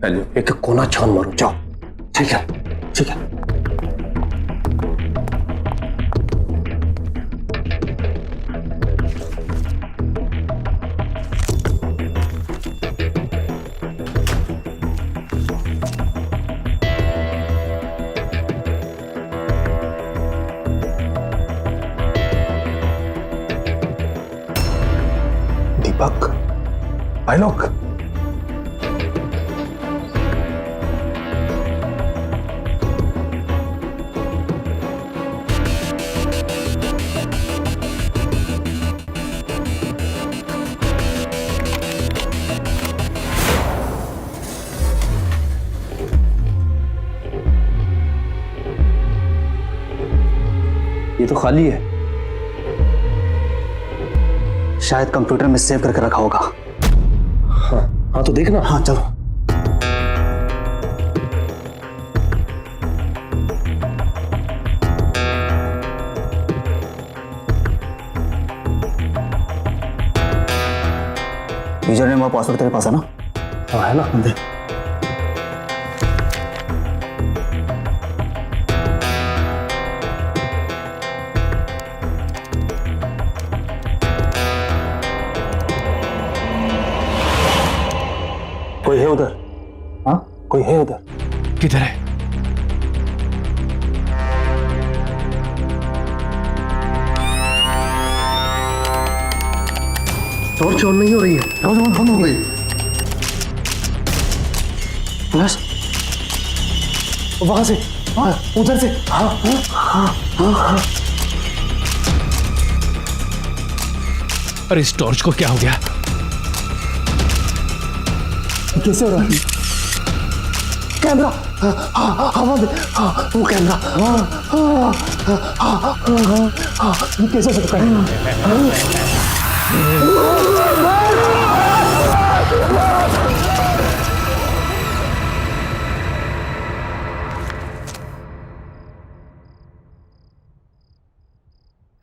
पहले एक कोना छान मारो, जाओ। ठीक है, ठीक है। दीपक, भाई लोग, ये तो खाली है। शायद कंप्यूटर में सेव करके रखा होगा। हाँ हाँ, तो देखना। हाँ चलो। यूजर नेम और पासवर्ड तेरे पास है ना? हाँ है ना, दे। कोई है उधर? हाँ, कोई है उधर? किधर है? टॉर्च ऑन नहीं हो रही है। टॉर्च ऑन बंद हो गई। बस वहां से, हाँ, उधर से। हाँ हाँ हाँ हाँ हाँ। अरे इस टॉर्च को क्या हो गया? कैसे हो रहा है? कैमरा, वो कैमरा, ये कैसे सकता है?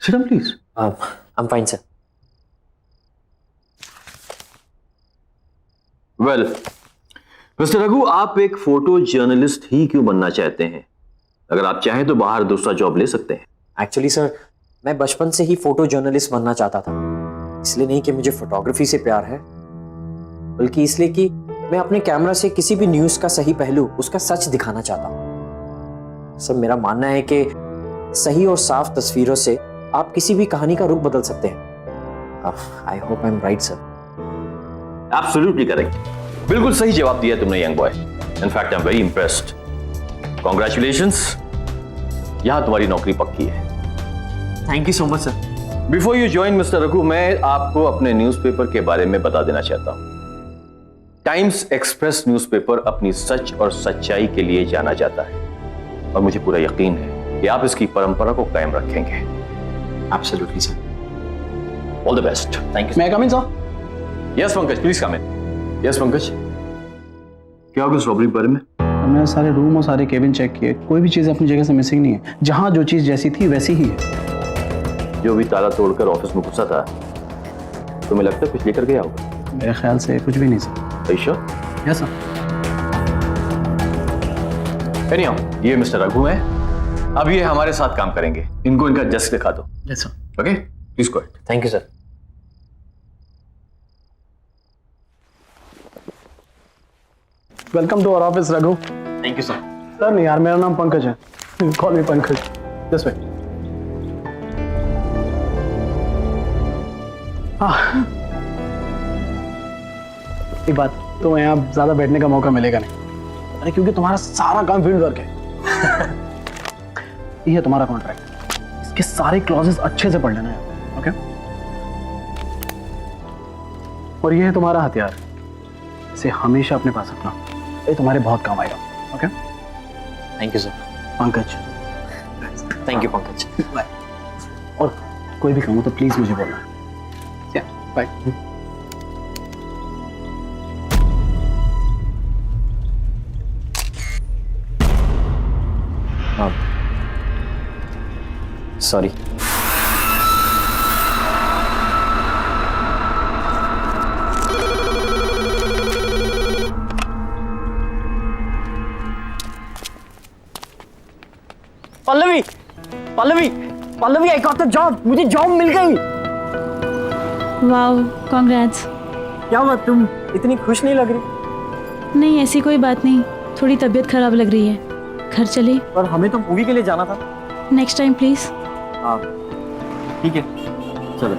Sit down, please. I'm fine, sir. Well mister Raghu, आप एक फोटो जर्नलिस्ट ही क्यों बनना चाहते हैं? अगर आप चाहें तो बाहर दूसरा जॉब ले सकते हैं। एक्चुअली सर, मैं बचपन से ही फोटो जर्नलिस्ट बनना चाहता था। इसलिए नहीं कि मुझे फोटोग्राफी से प्यार है, बल्कि इसलिए कि मैं अपने कैमरा से किसी भी न्यूज का सही पहलू, उसका सच दिखाना चाहता हूँ। सर, मेरा मानना है कि सही और साफ तस्वीरों से आप किसी भी कहानी का रुख बदल सकते हैं। I hope I am right sir. Absolutely correct, बिल्कुल सही जवाब दिया तुमने young boy. In fact I am very impressed. Congratulations, यहां तुम्हारी नौकरी पक्की है। Thank you so much sir. Before you join mister Raghu, मैं आपको अपने न्यूज़पेपर के बारे में बता देना चाहता हूं। टाइम्स एक्सप्रेस न्यूज़पेपर अपनी सच और सच्चाई के लिए जाना जाता है, और मुझे पूरा यकीन है कि आप इसकी परंपरा को कायम रखेंगे। Absolutely sir. All the best. Thank you. मैं come in sir? Yes Pankaj, please come in. Yes Pankaj, क्या होगा इस रॉबरी के बारे में? हमने सारे रूम और सारे केबिन चेक किए, कोई भी चीज़ अपनी जगह से मिसिंग नहीं है। जहाँ जो चीज़ जैसी थी वैसी ही है। जो भी ताला तोड़कर ऑफिस में घुसा था, तुम्हें लगता है कुछ लेकर गया होगा? मेरे ख्याल से कुछ भी नहीं sir. Sure? Yes sir. Anyhow, ये मिस्टर रघु हैं। अब ये हमारे साथ काम करेंगे। इनको इनका डेस्क दिखा दो। Yes sir. Okay, please go ahead. Thank you sir. Welcome to our office Raghu. Thank you sir. Sir नहीं यार, मेरा नाम पंकज है। Call me Pankaj. This way. एक बात, तो यहाँ ज्यादा बैठने का मौका मिलेगा नहीं। अरे क्योंकि तुम्हारा सारा काम फील्ड वर्क है। ये है तुम्हारा कॉन्ट्रैक्ट, इसके सारे क्लॉजेस अच्छे से पढ़ लेना है। ओके? और ये है तुम्हारा हथियार, इसे हमेशा अपने पास रखना, ये तुम्हारे बहुत काम आएगा। Okay? Thank you sir. Pankaj. Thank you Pankaj. Bye. और कोई भी काम हो तो प्लीज मुझे बोलना। Bye. Sorry. Pallavi, Pallavi I got the job, मुझे जॉब मिल गई। Wow, congrats. क्या बात, तुम इतनी खुश नहीं लग रही? नहीं, ऐसी कोई बात नहीं, थोड़ी तबीयत खराब लग रही है। घर चले? पर हमें तो मूवी के लिए जाना था। Next time please. हाँ ठीक है, चलो।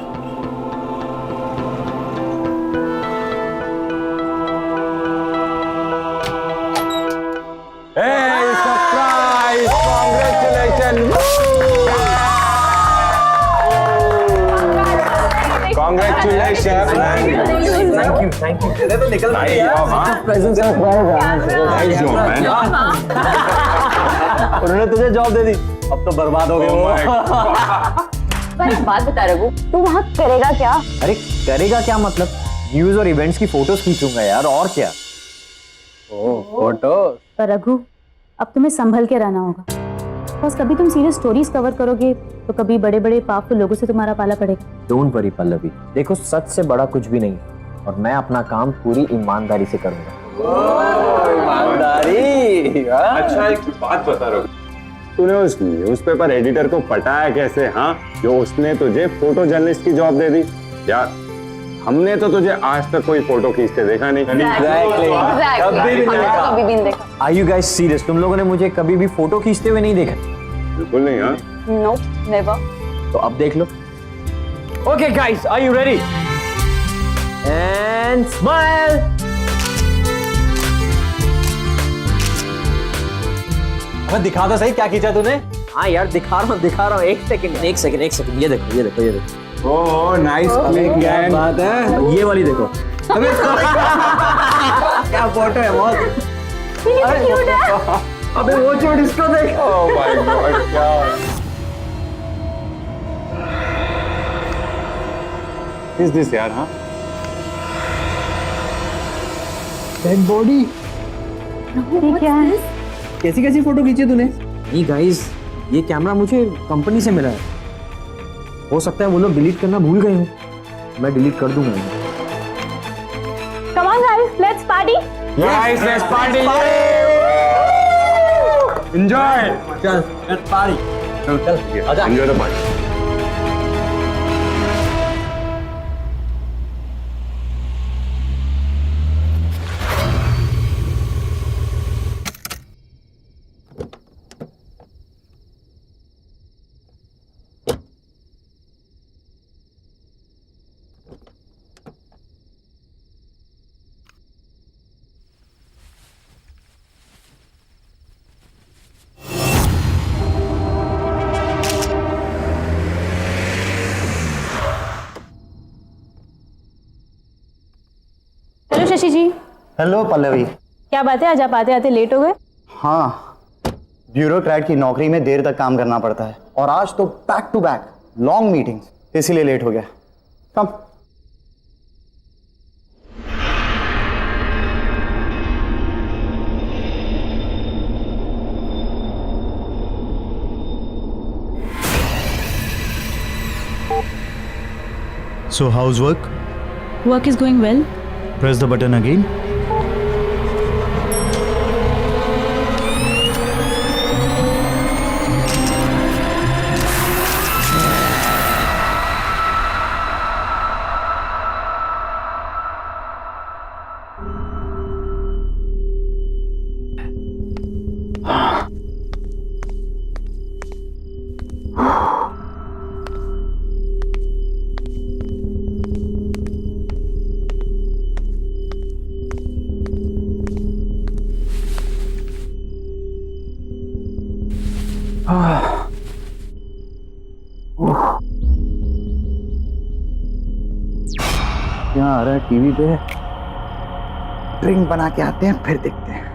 उन्होंने तुझे जॉब दे दी, अब तो बर्बाद हो गए वो। पर एक बात बता रघु, तू वहाँ करेगा क्या? अरे करेगा क्या मतलब, न्यूज और इवेंट्स की फोटोज खींचूंगा यार, और क्या। फोटो पर रघु, अब तुम्हें संभल के रहना होगा। बस कभी तुम सीरियस स्टोरीज कवर करोगे तो कभी बड़े बड़े पावरफुल लोगों से तुम्हारा पाला पड़ेगा। डोंट वरी पल्लवी, देखो सच से बड़ा कुछ भी नहीं और मैं अपना काम पूरी ईमानदारी से करूंगा। ईमानदारी। अच्छा एक बात बता रहा हूँ, तूने उस न्यूज़पेपर एडिटर को पटाया कैसे? हाँ, जो उसने तुझे फोटो जर्नलिस्ट की जॉब दे दी यार। हमने तो तुझे आज तक कोई फोटो खींचते देखा नहीं। कभी भी नहीं देखा। Are you guys serious? तुम लोगों ने मुझे कभी भी फोटो खींचते हुए नहीं देखा? बिल्कुल नहीं। हाँ, नो, नेवर। तो अब देख लो। Okay guys, are you ready? And smile. अबे दिखा तो सही क्या खींचा तूने। हाँ यार दिखा रहा हूँ। एक सेकंड, ये देखो। Oh nice click man. बात है, ये वाली देखो। अबे क्या फोटो है बहुत। अबे वो छोड़, इसको देख। ओह माय गॉड, क्या इज दिस यार? हाँ, डेड बॉडी। ये क्या है? कैसी कैसी फोटो खींची तूने? नहीं गाइस, ये कैमरा मुझे कंपनी से मिला है। हो सकता है वो लोग डिलीट करना भूल गए हो, मैं डिलीट कर दूंगा। Come on guys, let's party. Guys let's party, enjoy. चल पारी। चल आजा। Enjoy the party. Hello Shashi ji. Hello Pallavi. क्या बात है, आज आप आते आते लेट हो गए? हाँ, ब्यूरोक्रेट की नौकरी में देर तक काम करना पड़ता है और आज तो back to back long meetings, इसीलिए लेट हो गया। कम। So how's work? Work is going well. Press the button again. क्या आ रहा है टीवी पे? ड्रिंक बना के आते हैं, फिर देखते हैं।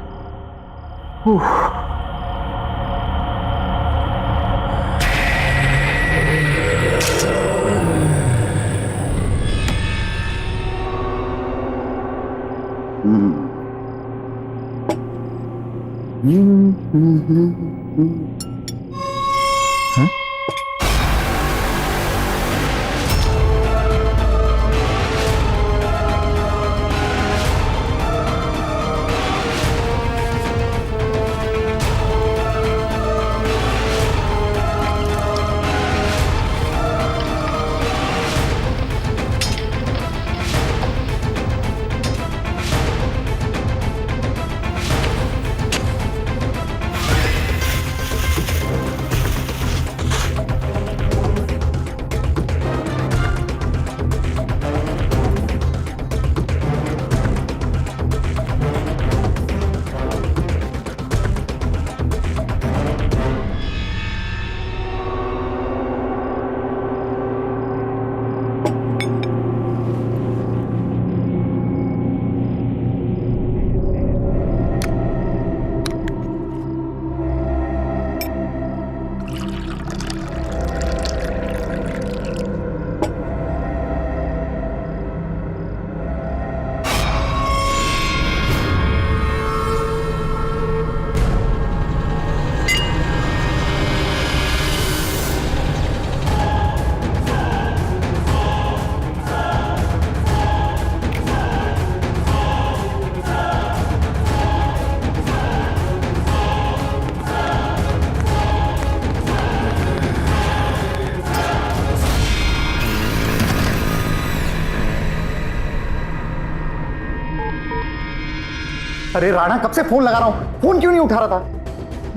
अरे राणा, कब से फोन लगा रहा हूं, फोन क्यों नहीं उठा रहा था?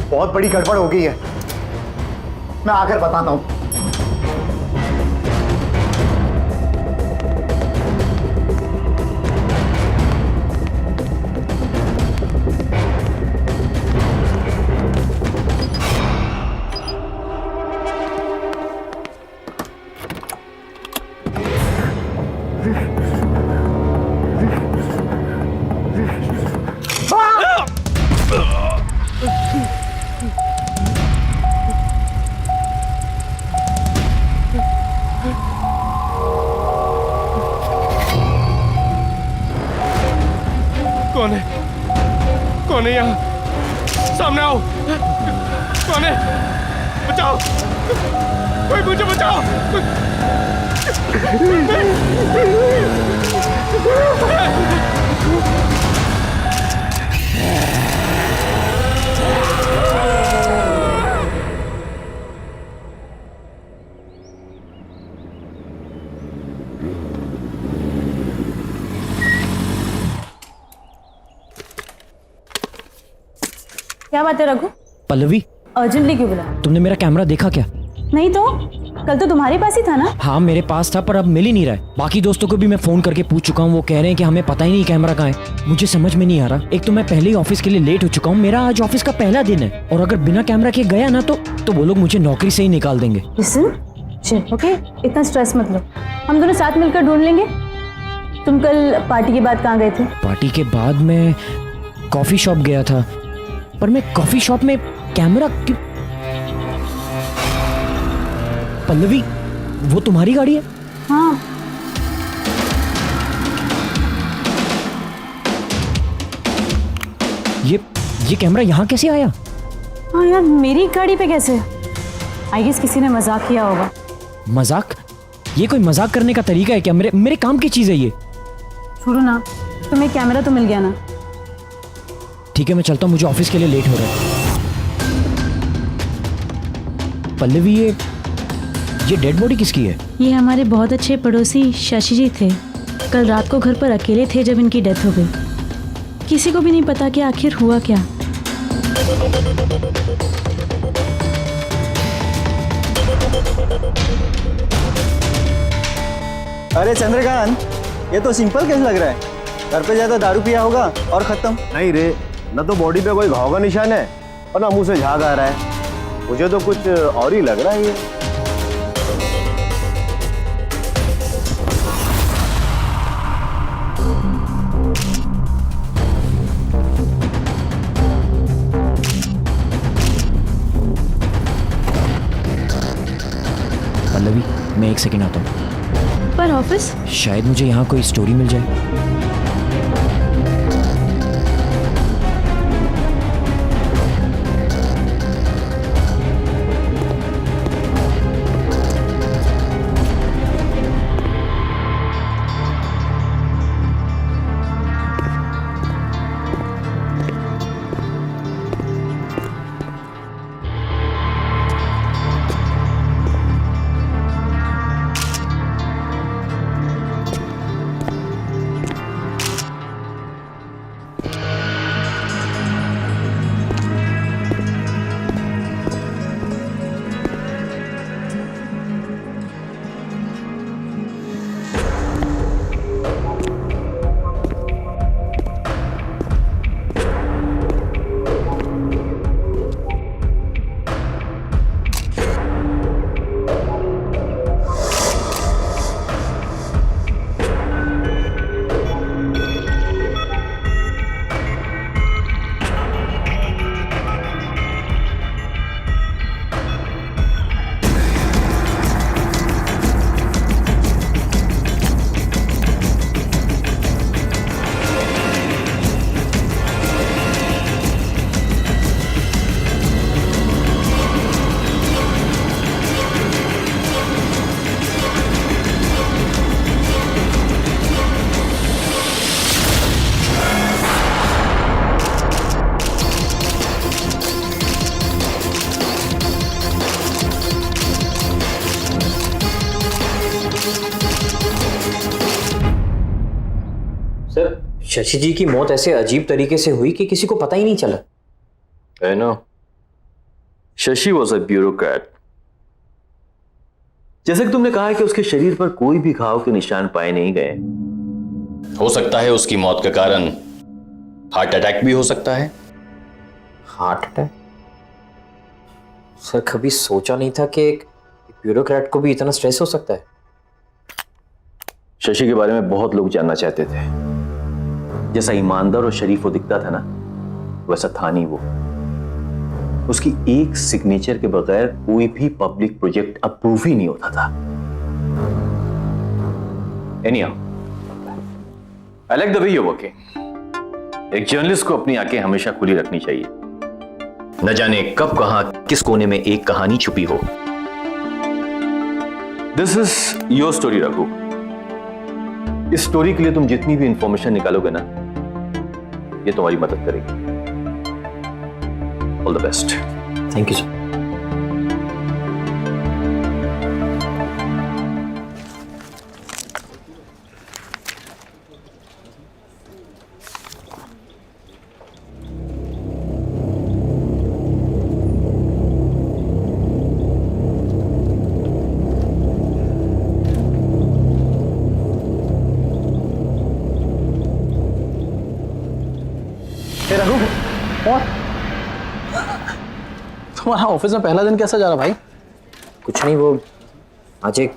बहुत बड़ी गड़बड़ हो गई है, मैं आकर बताता हूं। कौन है? कौन है यहाँ? सामने आओ। कौन है? बचाओ, कोई मुझे बचाओ। क्या बात है रघु? पल्लवी, अर्जेंटली क्यों बुला? तुमने मेरा कैमरा देखा क्या? नहीं तो कल तो तुम्हारे पास ही था ना? हाँ मेरे पास था, पर अब मिल ही नहीं रहा है। बाकी दोस्तों को भी मैं फोन करके पूछ चुका हूँ, वो कह रहे हैं कि हमें पता ही नहीं कैमरा कहाँ है। मुझे समझ में नहीं आ रहा। एक तो मैं पहले ही ऑफिस के लिए लेट हो चुका हूँ, मेरा आज ऑफिस का पहला दिन है, और अगर बिना कैमरा के गया ना तो वो लोग मुझे नौकरी से ही निकाल देंगे। लिसन, ओके, इतना स्ट्रेस मत लो, हम दोनों साथ मिलकर ढूंढ लेंगे। तुम कल पार्टी के बाद कहाँ गए थे? पार्टी के बाद मैं कॉफी शॉप गया था, पर मैं कॉफी शॉप में कैमरा क्यों? पल्लवी, वो तुम्हारी गाड़ी है? हाँ। ये कैमरा यहाँ कैसे आया? हाँ यार, मेरी गाड़ी पे कैसे? आई गेस किसी ने मजाक किया होगा। मजाक? ये कोई मजाक करने का तरीका है क्या? मेरे काम की चीज है ये। छोड़ो ना, तुम्हें कैमरा तो मिल गया ना? ठीक है, मैं चलता हूँ, मुझे ऑफिस के लिए लेट हो रहा है। पल्लवी, ये डेड बॉडी किसकी है? ये हमारे बहुत अच्छे पड़ोसी शशि जी थे। कल रात को घर पर अकेले थे जब इनकी डेथ हो गई। किसी को भी नहीं पता कि आखिर हुआ क्या। अरे चंद्रकांत, ये तो सिंपल केस लग रहा है। घर पे ज्यादा दारू पिया होगा और खत्म। नहीं रे, न तो बॉडी पे कोई घाव का निशान है और ना मुंह से झाग आ रहा है। मुझे तो कुछ और ही लग रहा है ये। पल्लवी, मैं 1 सेकंड आता हूँ। पर ऑफिस? शायद मुझे यहाँ कोई स्टोरी मिल जाए। शशि जी की मौत ऐसे अजीब तरीके से हुई कि किसी को पता ही नहीं चला। I know. Shashi was a bureaucrat. जैसे कि तुमने कहा है कि उसके शरीर पर कोई भी घाव के निशान पाए नहीं गए। हो सकता है उसकी मौत का कारण हार्ट अटैक भी हो सकता है। Heart attack? सर कभी सोचा नहीं था कि एक ब्यूरोक्रेट को भी इतना स्ट्रेस हो सकता है। शशि के बारे में बहुत लोग जानना चाहते थे। जैसा ईमानदार और शरीफ वो दिखता था ना, वैसा था नहीं वो। उसकी एक सिग्नेचर के बगैर कोई भी पब्लिक प्रोजेक्ट अप्रूव ही नहीं होता था। Anyhow, I like the way you're working. एक जर्नलिस्ट को अपनी आंखें हमेशा खुली रखनी चाहिए। न जाने कब कहां किस कोने में एक कहानी छुपी हो। This is your story Raghu. इस स्टोरी के लिए तुम जितनी भी इंफॉर्मेशन निकालोगे ना, ये तुम्हारी मदद करेगी। All the best. Thank you sir. ए रघु, और तुम्हारा ऑफिस में पहला दिन कैसा जा रहा भाई? कुछ नहीं, वो आज एक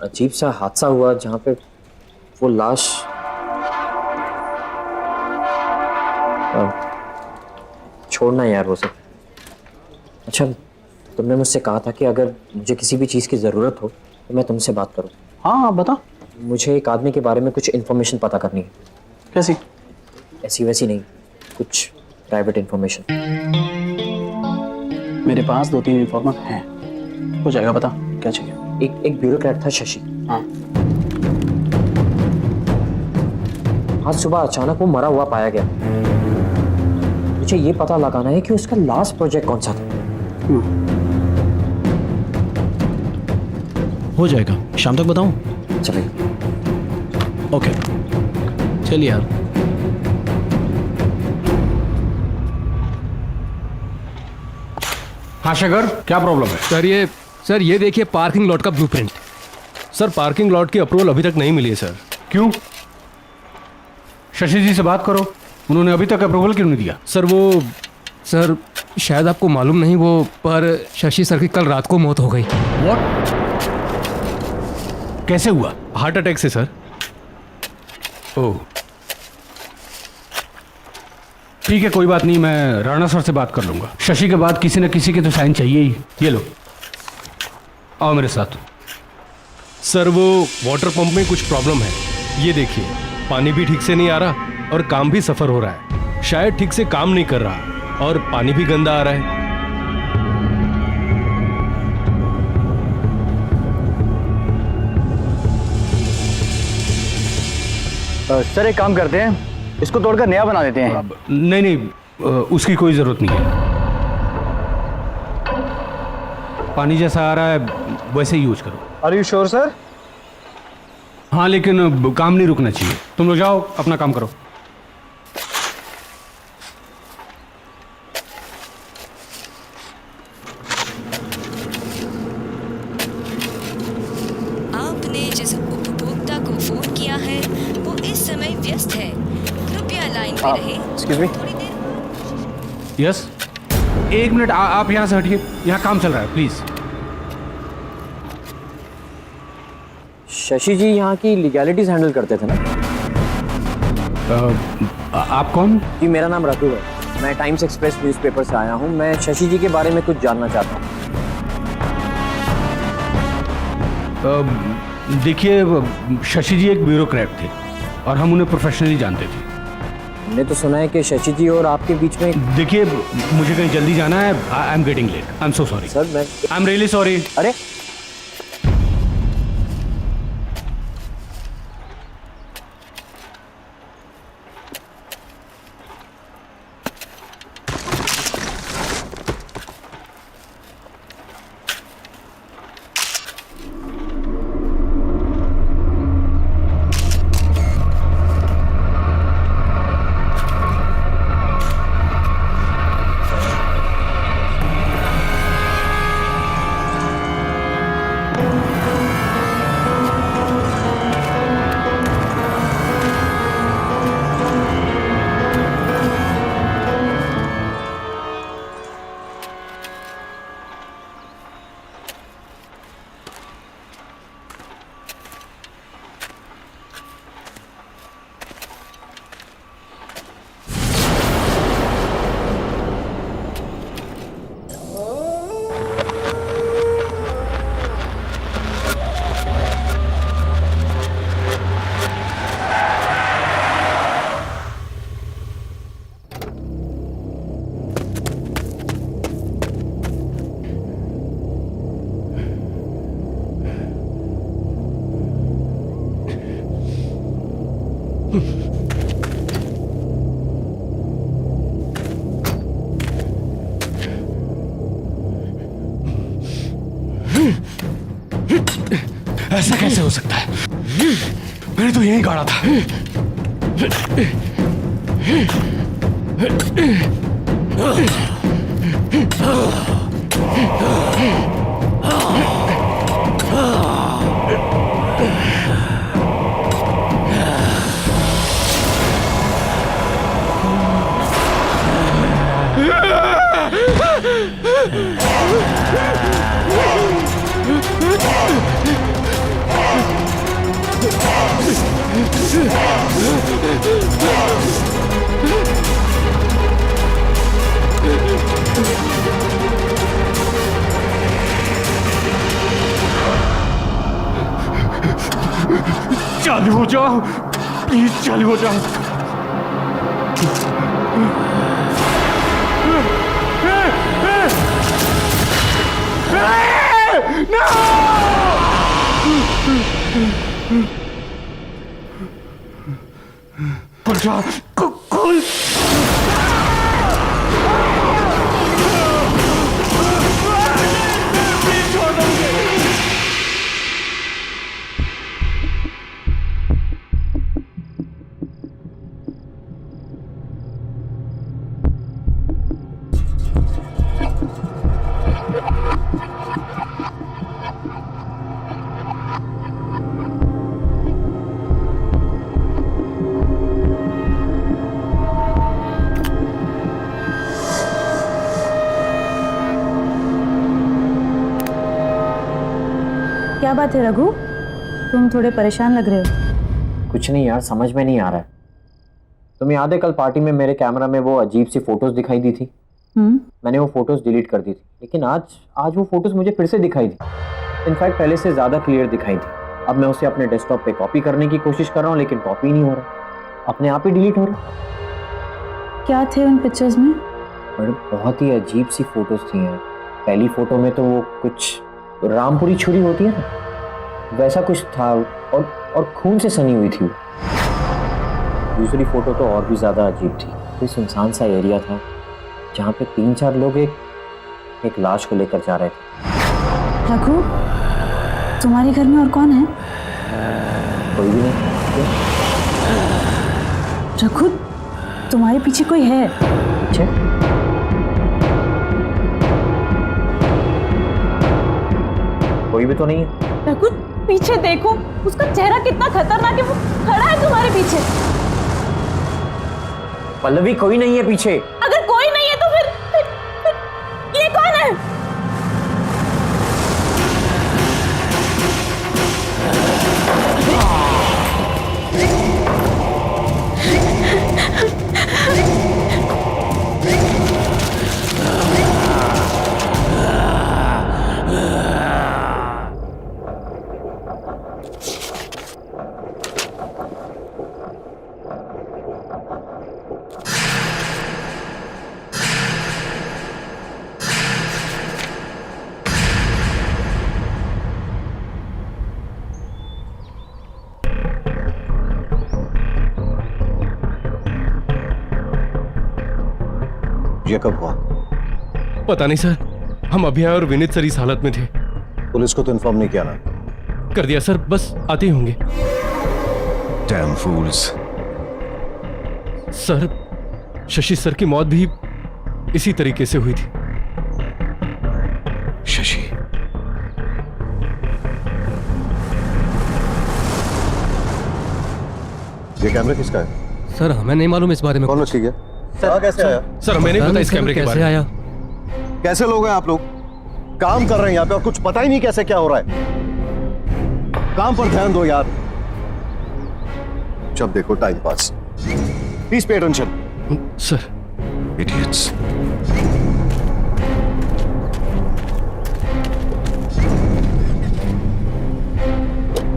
अजीब सा हादसा हुआ जहाँ पे वो लाश छोड़ना यार वो सब। अच्छा, तुमने मुझसे कहा था कि अगर मुझे किसी भी चीज़ की ज़रूरत हो तो मैं तुमसे बात करूँ। हाँ बता। मुझे एक आदमी के बारे में कुछ इन्फॉर्मेशन पता करनी है। कैसी? ऐसी वैसी नहीं, कुछ प्राइवेट इन्फॉर्मेशन। मेरे पास 2-3 इन्फॉर्मर हैं, हो जाएगा। बता क्या चाहिए? एक ब्यूरोक्रेट था शशि। हाँ। आज सुबह अचानक वो मरा हुआ पाया गया। मुझे ये पता लगाना है कि उसका लास्ट प्रोजेक्ट कौन सा था। हो जाएगा, शाम तक बताऊं? चलिए। ओके चलिए यार। हाँ शेखर, क्या प्रॉब्लम है? सर ये देखिए पार्किंग लॉट का ब्लूप्रिंट। सर पार्किंग लॉट की अप्रूवल अभी तक नहीं मिली है सर। क्यों? शशि जी से बात करो, उन्होंने अभी तक अप्रूवल क्यों नहीं दिया? सर शायद आपको मालूम नहीं, वो पर शशि सर की कल रात को मौत हो गई। व्हाट? कैसे हुआ? हार्ट अटैक से सर। ओह ठीक है, कोई बात नहीं, मैं राणा सर से बात कर लूंगा। शशि के बाद किसी न किसी के तो साइन चाहिए ही। ये लो, आओ मेरे साथ। सर वो वाटर पंप में कुछ प्रॉब्लम है। ये देखिए, पानी भी ठीक से नहीं आ रहा और काम भी सफर हो रहा है। शायद ठीक से काम नहीं कर रहा और पानी भी गंदा आ रहा है। सर एक काम करते हैं, इसको तोड़कर नया बना देते हैं। नहीं, उसकी कोई जरूरत नहीं है। पानी जैसा आ रहा है वैसे ही यूज करो। Are you sure sir? हाँ, लेकिन काम नहीं रुकना चाहिए। तुम लोग जाओ, अपना काम करो। आपने जिस उपभोक्ता को फोन किया है वो इस समय व्यस्त है, कृपया लाइन पे रहे। Excuse me. थोड़ी देर यस, एक मिनट, आप यहाँ से हटिए, यहाँ काम चल रहा है, प्लीज। शशि जी यहाँ की लीगैलिटीज हैंडल करते थे ना? आप कौन? जी मेरा नाम रघु है, मैं टाइम्स एक्सप्रेस न्यूज़पेपर से आया हूँ। मैं शशि जी के बारे में कुछ जानना चाहता हूँ। देखिए, शशि जी एक ब्यूरोक्रेट थे और हम उन्हें प्रोफेशनली जानते थे। हमने तो सुना है कि शशि जी और आपके बीच में। देखिए, मुझे कहीं जल्दी जाना है। I am getting late, I am so sorry sir. मैं आई एम रियली सॉरी। अरे ऐसा कैसे हो सकता है? मैंने तो यही गाड़ा था। चालू हो जाओ, प्लीज चालू हो जाओ। खुल जा, खुल। क्या बात है रघु, तुम थोड़े परेशान लग रहे हो। कुछ नहीं यार, समझ में नहीं आ रहा है। तुम्हें याद है कल पार्टी में मेरे कैमरा में वो अजीब सी फोटोज दिखाई दी थी? मैंने वो फोटोज डिलीट कर दी थी, लेकिन आज वो फोटोज मुझे फिर से दिखाई दी। इनफैक्ट पहले से ज्यादा क्लियर दिखाई थी। अब मैं उसे अपने डेस्कटॉप पे कॉपी करने की कोशिश कर रहा हूँ, लेकिन कॉपी नहीं हो रहा, अपने आप ही डिलीट हो रहा। क्या थे उन पिक्चर्स में? बड़े बहुत ही अजीब सी फोटोज थी यार। पहली फोटो में तो वो कुछ रामपुरी छुरी होती है ना, वैसा कुछ था, और खून से सनी हुई थी। दूसरी फोटो तो और भी ज्यादा अजीब थी। कोई सुनसान सा एरिया था जहाँ पे 3-4 लोग एक लाश को लेकर जा रहे थे। रघु, तुम्हारे घर में और कौन है? कोई भी नहीं। रघु, तुम्हारे पीछे कोई है? पीछे? कोई भी तो नहीं है। रघु, पीछे देखो, उसका चेहरा कितना खतरनाक है, वो खड़ा है तुम्हारे पीछे। पल्लवी, कोई नहीं है पीछे। अगर कोई नहीं है तो फिर ये कौन है? ये कब हुआ? पता नहीं सर, हम अभी आए और विनीत सर इस हालत में थे। पुलिस को तो इन्फॉर्म नहीं किया ना? कर दिया सर, बस आते ही होंगे। Damn fools. Sir, Shashi sir की मौत भी इसी तरीके से हुई थी। शशि? ये कैमरा किसका है? सर, हमें नहीं मालूम इस बारे में। कौन ठीक है? सर कैसे आया? सर, हमें नहीं पता इस कैमरे के बारे में। आया? कैसे लोग हैं आप लोग? काम कर रहे हैं यहाँ पे और कुछ पता ही नहीं कैसे क्या हो रहा है। काम पर ध्यान दो यार। जब देखो time pass. Please pay attention. Sir. Idiots.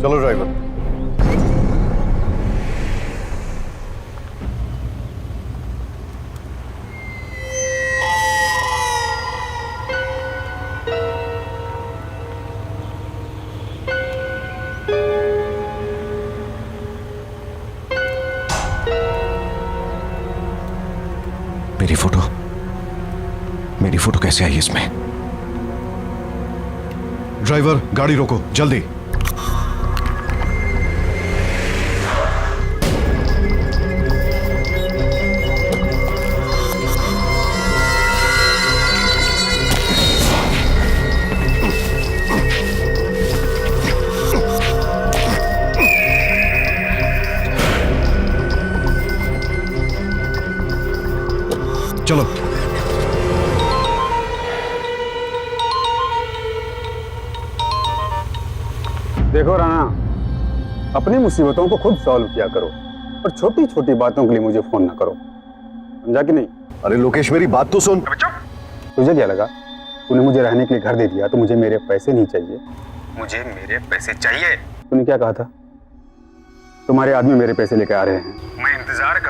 चलो ड्राइवर। मेरी फोटो कैसे आई इसमें? ड्राइवर, गाड़ी रोको जल्दी। चलो। देखो राणा, अपनी मुसीबतों को खुद सॉल्व किया करो और छोटी छोटी बातों के लिए मुझे फोन ना करो, समझा कि नहीं? अरे लोकेश, मेरी बात तो सुन। तुझे क्या लगा तूने मुझे रहने के लिए घर दे दिया तो मुझे मेरे पैसे नहीं चाहिए? मुझे मेरे पैसे चाहिए। तूने क्या कहा था? तुम्हारे आदमी मेरे पैसे लेके आ रहे हैं। मैं इंतजार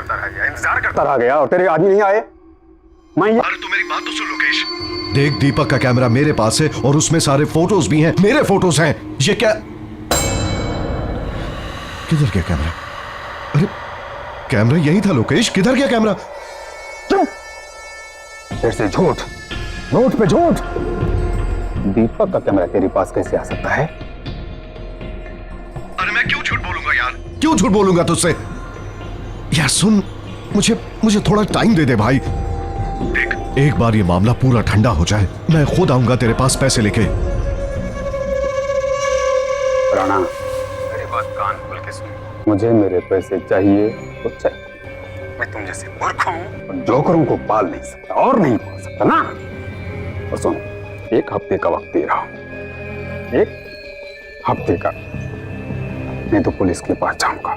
करता रह गया और तेरे आदमी नहीं आए। मैं अरे तू मेरी बात तो सुन लोकेश। देख, दीपक का कैमरा मेरे पास है और उसमें सारे फोटोज भी हैं, मेरे फोटोज हैं। ये क्या? किधर गया कैमरा? अरे कैमरा यही था लोकेश, किधर गया कैमरा? फिर से झूठ, झूठ पे झूठ। दीपक का कैमरा तेरे पास कैसे आ सकता है? अरे मैं क्यों झूठ बोलूंगा यार, क्यों झूठ बोलूंगा तुझसे? यार सुन, मुझे थोड़ा टाइम दे दे भाई। देख, एक बार ये मामला पूरा ठंडा हो जाए, मैं खुद आऊंगा तेरे पास पैसे लेके। राणा, मेरी बात कान खोल के सुन। मुझे मेरे पैसे चाहिए तो चाहिए। मैं तुम जैसे मूर्ख हूं और जोकरों को पाल नहीं सकता और नहीं पाल सकता ना। और सुन, 1 हफ्ते का वक्त दे रहा हूं, 1 हफ्ते का। नहीं तो पुलिस के पास जाऊंगा।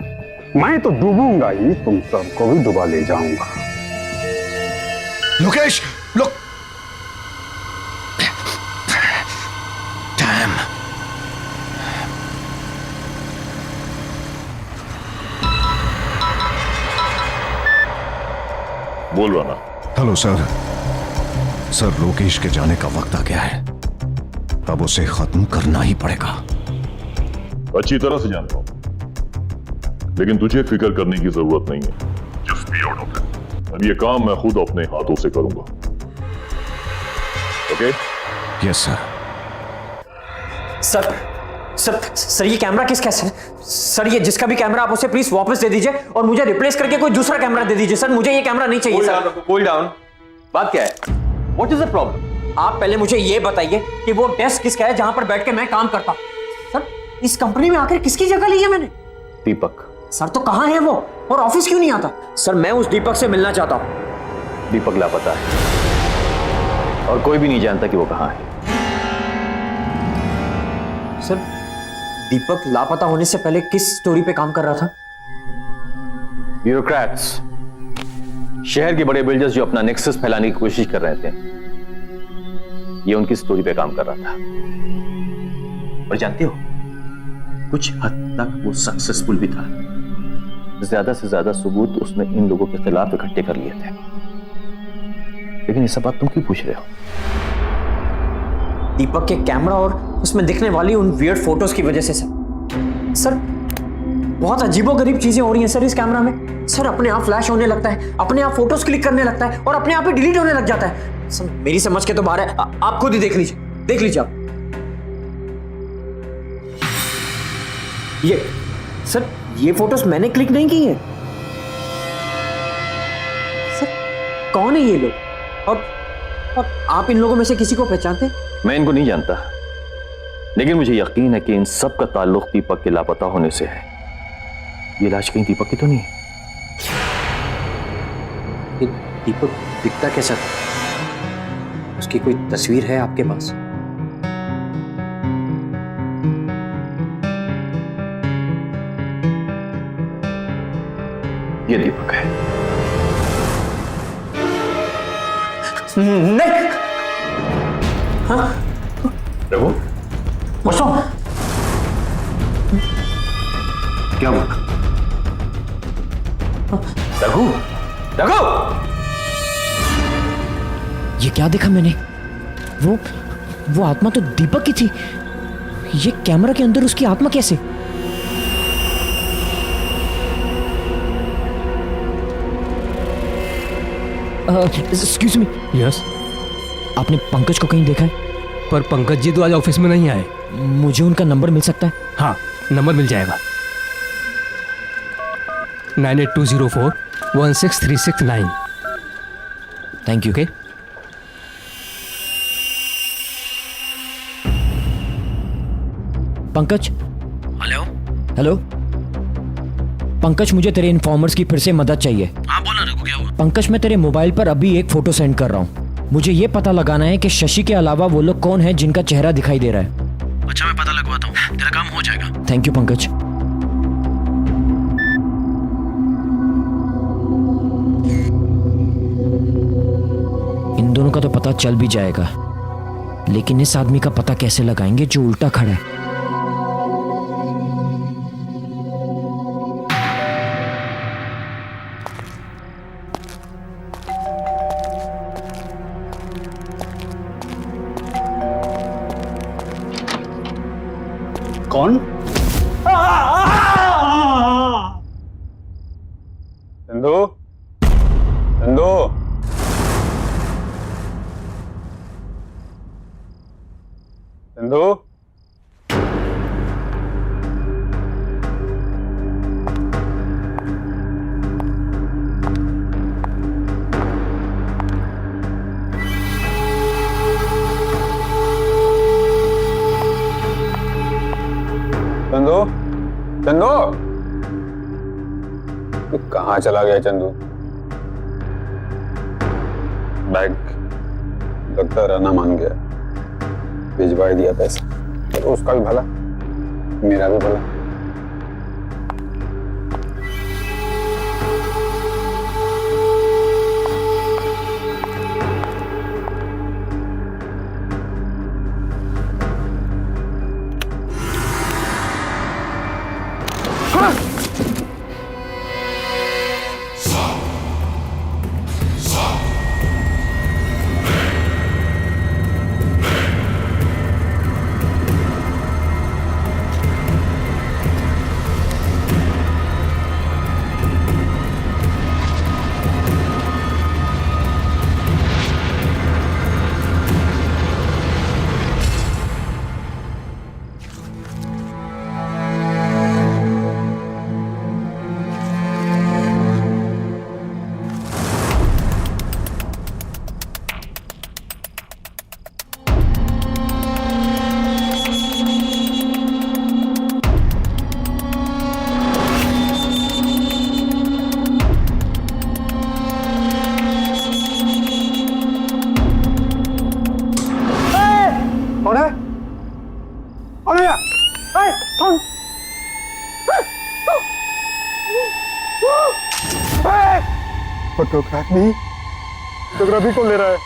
मैं तो डूबूंगा ही, तुम सबको भी डुबा ले जाऊंगा। लोकेश, लोक डैम। बोल रहा ना। Hello sir. सर, लोकेश के जाने का वक्त आ गया है, अब उसे खत्म करना ही पड़ेगा। अच्छी तरह से जानता हूं, लेकिन तुझे फिक्र करने की जरूरत नहीं है। Just be out of it. अब ये काम मैं खुद अपने हाथों से करूंगा। ओके? Yes sir. सर ये कैमरा किसका है सर? ये जिसका भी कैमरा आप उसे प्लीज वापस दे दीजिए और मुझे रिप्लेस करके कोई दूसरा कैमरा दे दीजिए। सर मुझे ये कैमरा नहीं चाहिए सर। Cool down. बात क्या है? What is the problem? आप पहले मुझे ये बताइए कि वो डेस्क किसका है जहां पर बैठ के मैं काम करता हूं। सर इस कंपनी में आखिर किसकी जगह ली है मैंने? दीपक। सर तो कहां है वो और ऑफिस क्यों नहीं आता? सर मैं उस दीपक से मिलना चाहता हूं। दीपक लापता है और कोई भी नहीं जानता कि वो कहां है। सर दीपक लापता होने से पहले किस स्टोरी पे काम कर रहा था? ब्यूरोक्रेट्स, शहर के बड़े बिल्डर्स जो अपना नेक्सस फैलाने की कोशिश कर रहे थे, ये उनकी स्टोरी पे काम कर रहा था। और जानते हो, कुछ हद तक वो सक्सेसफुल भी था। ज्यादा से ज्यादा सबूत उसने इन लोगों के खिलाफ इकट्ठे कर लिए थे। लेकिन ये सब बात तुम क्यों पूछ रहे हो? दीपक के कैमरा और उसमें दिखने वाली उन वियर्ड फोटोज की वजह से सर बहुत अजीबोगरीब चीजें हो रही हैं सर इस कैमरा में। सर अपने आप फ्लैश होने लगता है, अपने आप फोटोज क्लिक करने लगता है और अपने आप ही डिलीट होने लग जाता है। सर मेरी समझ के तो बाहर है, आप खुद ही देख लीजिए आप। ये सर ये फोटोज मैंने क्लिक नहीं की है। सर कौन है ये लोग और आप इन लोगों में से किसी को पहचानते हैं? मैं इनको नहीं जानता, लेकिन मुझे यकीन है कि इन सब का ताल्लुक दीपक के लापता होने से है। ये लाश कहीं दीपक की तो नहीं? दीपक दिखता कैसा था? उसकी कोई तस्वीर है आपके पास? ये दीपक है। नहीं। हाँ? रघु, क्या हुआ? रघु, रघु! ये क्या देखा मैंने? वो आत्मा तो दीपक की थी। ये कैमरा के अंदर उसकी आत्मा कैसे? Excuse me. यस। आपने पंकज को कहीं देखा है? पर पंकज जी तो आज ऑफिस में नहीं आए। मुझे उनका नंबर मिल सकता है? हाँ, नंबर मिल जाएगा 9820416369। Thank you. Okay. Pankaj. Hello Pankaj, मुझे तेरे इन्फॉर्मर्स की फिर से मदद चाहिए। हाँ बोला रघु, क्या हुआ? पंकज, मैं तेरे मोबाइल पर अभी एक फोटो सेंड कर रहा हूँ। मुझे ये पता लगाना है कि शशि के अलावा वो लोग कौन है जिनका चेहरा दिखाई दे रहा है। अच्छा, मैं पता लगवाता हूँ, तेरा काम हो जाएगा। Thank you Pankaj. इन दोनों का तो पता चल भी जाएगा, लेकिन इस आदमी का पता कैसे लगाएंगे जो उल्टा खड़ा है? कौन? चंदू, चंदू, चंदू, चंदू, चंदू, तू कहाँ चला गया चंदू? बैग लगता रहना मान गया, भिजवा ही दिया पैसा। तो उसका भी भला, मेरा भी भला। फोटोग्राफी फोटोग्राफी कौन ले रहा है?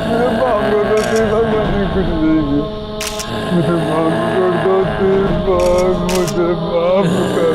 मुझे माफ कर दो, मैंने कुछ नहीं किया। मुझे माफ कर दो, मुझे माफ कर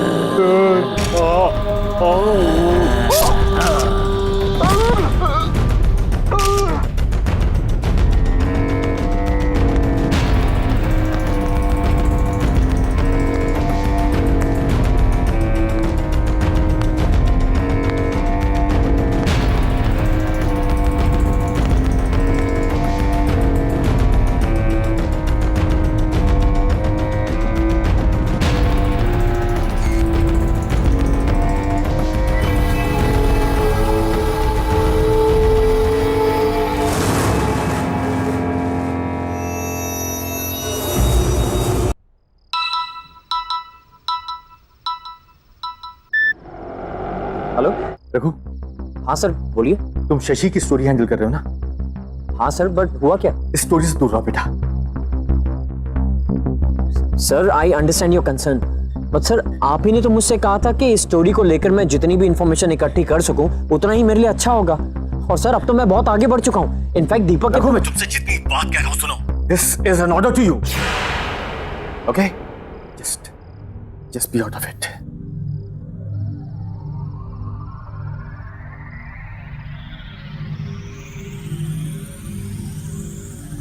हेलो रघु, हाँ सर बोलिए। तुम शशि की स्टोरी हैंडल कर रहे हो ना? हाँ सर, बट हुआ क्या? इस स्टोरी से दूर रहो बेटा। Sir I understand your concern, but sir आप ही ने तो मुझसे कहा था कि इस स्टोरी को लेकर मैं जितनी भी इंफॉर्मेशन इकट्ठी कर सकूं उतना ही मेरे लिए अच्छा होगा। और सर अब तो मैं बहुत आगे बढ़ चुका हूं। इनफैक्ट दीपक रघु, मैं तुमसे जितनी बात कह रहा हूं सुनो। This is an order to you, okay? Just be out of it.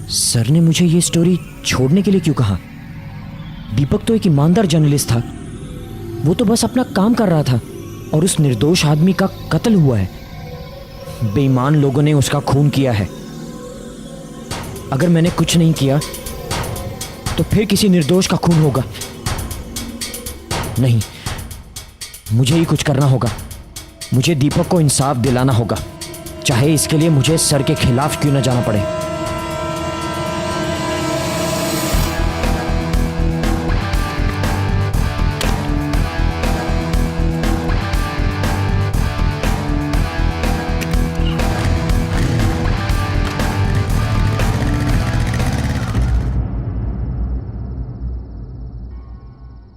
Sir ने मुझे ये स्टोरी छोड़ने के लिए क्यों कहा? दीपक तो एक ईमानदार जर्नलिस्ट था, वो तो बस अपना काम कर रहा था। और उस निर्दोष आदमी का कत्ल हुआ है। बेईमान लोगों ने उसका खून किया है। अगर मैंने कुछ नहीं किया तो फिर किसी निर्दोष का खून होगा। नहीं, मुझे ही कुछ करना होगा। मुझे दीपक को इंसाफ दिलाना होगा, चाहे इसके लिए मुझे सर के खिलाफ क्यों ना जाना पड़े।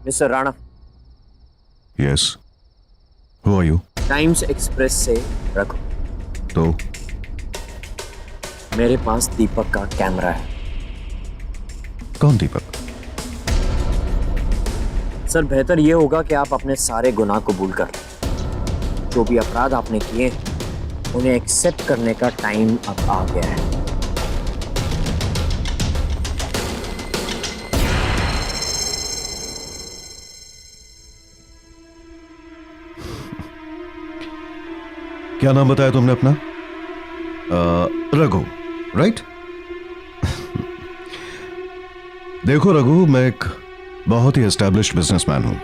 Mister Rana. Yes, who are you? Times Express से रखो। तो मेरे पास दीपक का कैमरा है। कौन दीपक? सर, बेहतर यह होगा कि आप अपने सारे गुनाह कबूल कर लें। जो भी अपराध आपने किए उन्हें एक्सेप्ट करने का टाइम अब आ गया है। क्या नाम बताया तुमने अपना? रघु, राइट? देखो रघु, मैं एक बहुत ही एस्टैब्लिश्ड बिजनेसमैन हूं,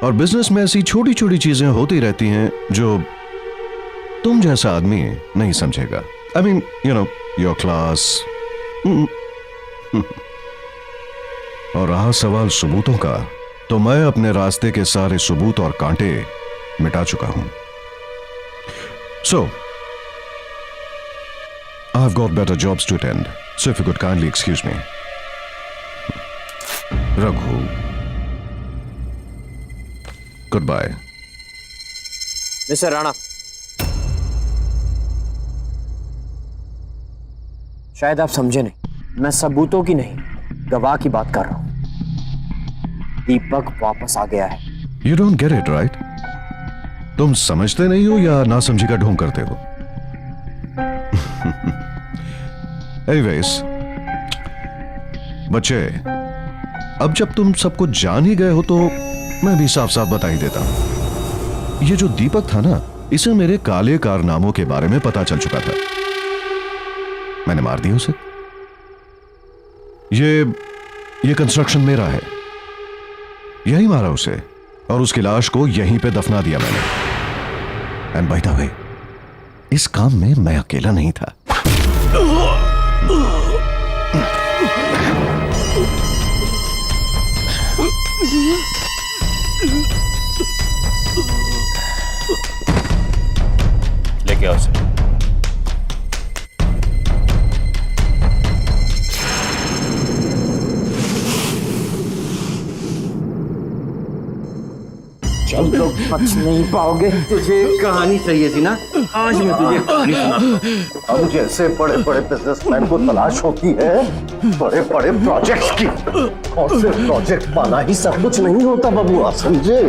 और बिजनेस में ऐसी छोटी छोटी चीजें होती रहती हैं जो तुम जैसा आदमी नहीं समझेगा। I mean, you know, your class. और रहा सवाल सबूतों का, तो मैं अपने रास्ते के सारे सबूत और कांटे मिटा चुका हूं। So, I've got better jobs to attend, so if you could kindly excuse me. Raghu. Goodbye. Mister Rana, शायद आप समझे नहीं, मैं सबूतों की नहीं, गवाह की बात कर रहा हूं। दीपक वापस आ गया है। You don't get it, right? तुम समझते नहीं हो या ना समझी का ढोंग करते हो? Anyways, बच्चे, अब जब तुम सब कुछ जान ही गए हो तो मैं भी साफ साफ बता ही देता हूं। ये जो दीपक था ना, इसे मेरे काले कारनामों के बारे में पता चल चुका था। मैंने मार दिया उसे। ये कंस्ट्रक्शन मेरा है, यही मारा उसे, और उसकी लाश को यहीं पे दफना दिया मैंने। एंड बाय द वे, इस काम में मैं अकेला नहीं था। लेके आओ उसे। तुम लोग बच नहीं पाओगे। तुझे कहानी चाहिए थी ना, आज मैं तुझे कहानी सुनाता हूं। हम जैसे बड़े बड़े बिजनेसमैन को तलाश होती है बड़े बड़े प्रोजेक्ट्स की, और सिर्फ प्रोजेक्ट पाना ही सब कुछ नहीं होता बबुआ, समझे?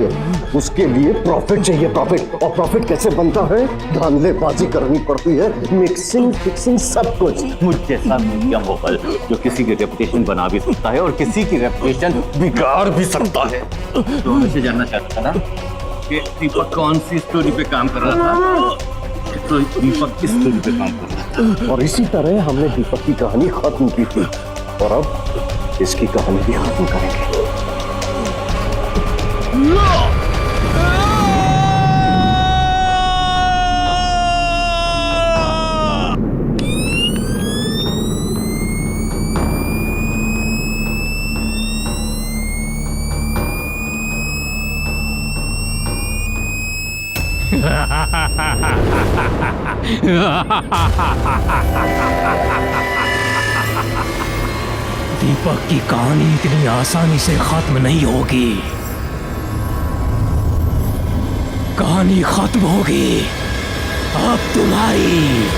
उसके लिए प्रॉफिट चाहिए, प्रॉफिट। और प्रॉफिट कैसे बनता है? धांधलेबाजी करनी पड़ती है, मिक्सिंग फिक्सिंग सब कुछ। मुझ जैसा मीडिया मोगल जो किसी की रेपुटेशन बना भी सकता है और किसी की रेपुटेशन बिगाड़ भी सकता है। तो मुझे जानना चाहता था ना कि दीपक कौन सी स्टोरी पे काम कर रहा था? तो दीपक किस स्टोरी पे काम कर रहा था? और इसी तरह हमने दीपक की कहानी खत्म की थी, और अब इसकी कहानी भी खत्म करेंगे। दीपक की कहानी इतनी आसानी से खत्म नहीं होगी। कहानी खत्म होगी अब तुम्हारी।